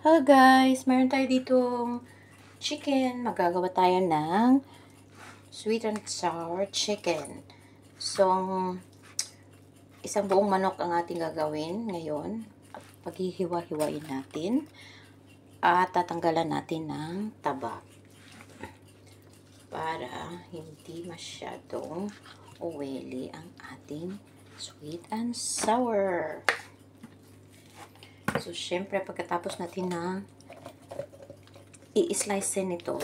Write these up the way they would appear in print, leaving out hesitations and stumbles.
Hello guys! Meron tayo ditong chicken. Magagawa tayo ng sweet and sour chicken. So, isang buong manok ang ating gagawin ngayon. Paghihiwa-hiwain natin. At tatanggalan natin ng taba. Para hindi masyadong oily ang ating sweet and sour. So, syempre, pagkatapos natin na i-slice nito.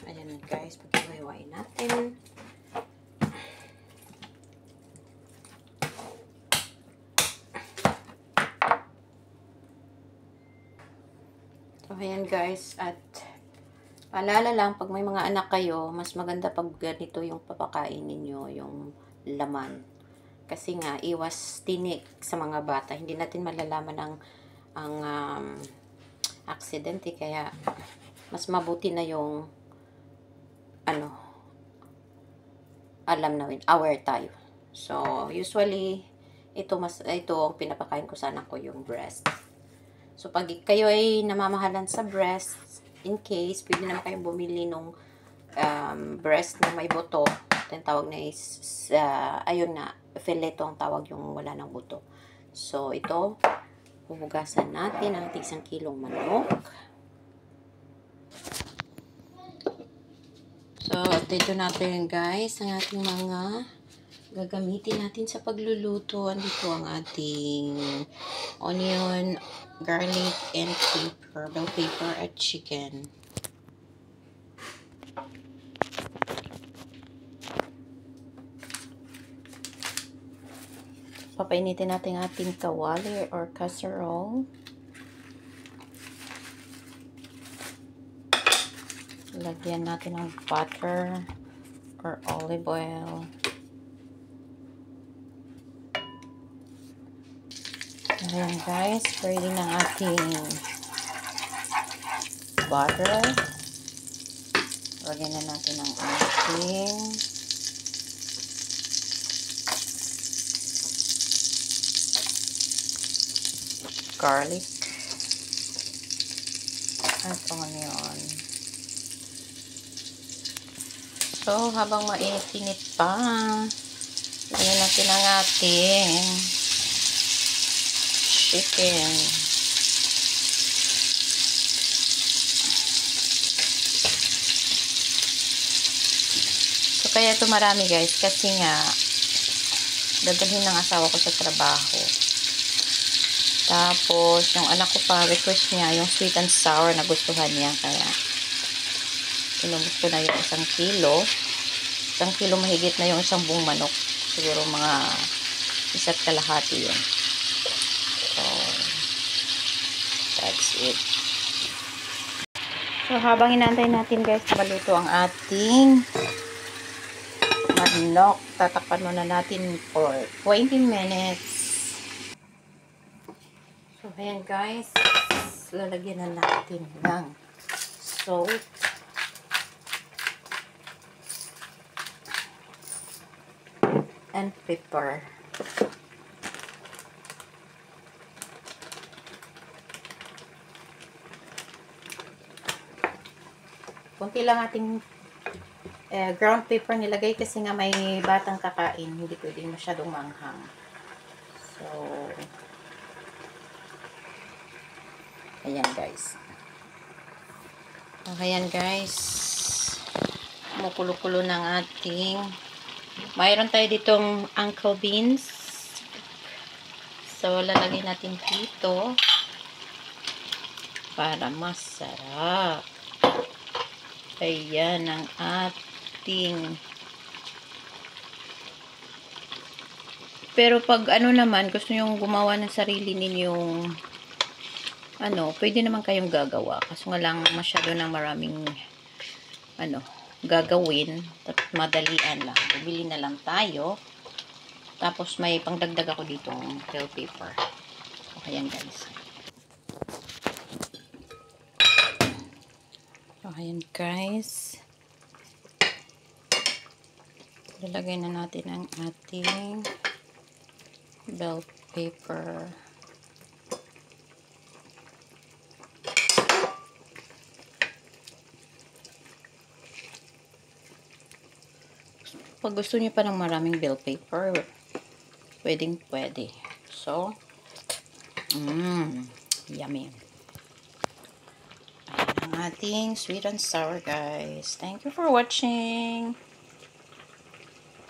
Ayan guys, paghihiwain natin. So, ayan guys, at paalala lang, pag may mga anak kayo, mas maganda pag ganito yung papakain ninyo, yung laman. Kasi nga, iwas tinik sa mga bata. Hindi natin malalaman ang aksidente. Kaya, mas mabuti na yung, alam na aware tayo. So, usually, ito ang pinapakain ko sa anak ko, yung breast. So, pag kayo ay namamahalan sa breast, in case, pwede naman kayong bumili nung breast na may buto. Yung tawag na is, ayun na, fileto ang tawag, yung wala ng buto. So, ito, huhugasan natin ang 1 kilong manok. So, dito natin guys, ang ating mga gagamitin natin sa pagluluto. Andito ang ating onion, garlic, and pepper, bell pepper, at chicken. Papainitin natin ating kawali or casserole. Lagyan natin ng butter or olive oil. Ayan guys, ready ng ating butter. Lagyan na natin ang ating garlic at onion. So, habang mainit-init pa, lagyan natin ang ating chicken. So, kaya ito marami guys, kasi nga, dadalhin ng asawa ko sa trabaho. Tapos, yung anak ko pa, request niya, yung sweet and sour na gustuhan niya, kaya, inubos ko na yung 1 kilo. 1 kilo mahigit na yung isang buong manok. Siguro mga 1.5 yun. So, that's it. So, habang inaantay natin guys, maluto ang ating manok, tatakpan muna natin for 20 minutes. So, ayan guys, lalagyan na natin ng salt. And pepper. Kunti lang ating ground pepper nilagay kasi nga may batang kakain. Hindi pwedeng masyadong manghang. So, ayan guys. Ayan guys. Kumukulo-kulo ng ating mayroon tayo ditong uncle beans. So, lalagay natin dito para masarap. Ayan ang ating. Pero pag naman, gusto nyo gumawa ng sarili ninyong pwede naman kayong gagawa. Kaso nga lang masyado ng maraming gagawin. Madalian lang. Bibili na lang tayo. Tapos may pangdagdag ako dito bell pepper. So, ayan guys. So, ayan guys. Lalagay na natin ang ating bell paper. Pag gusto niyo pa ng maraming bell paper, pwedeng pwede. So, yummy. Ayan ang ating sweet and sour, guys. Thank you for watching.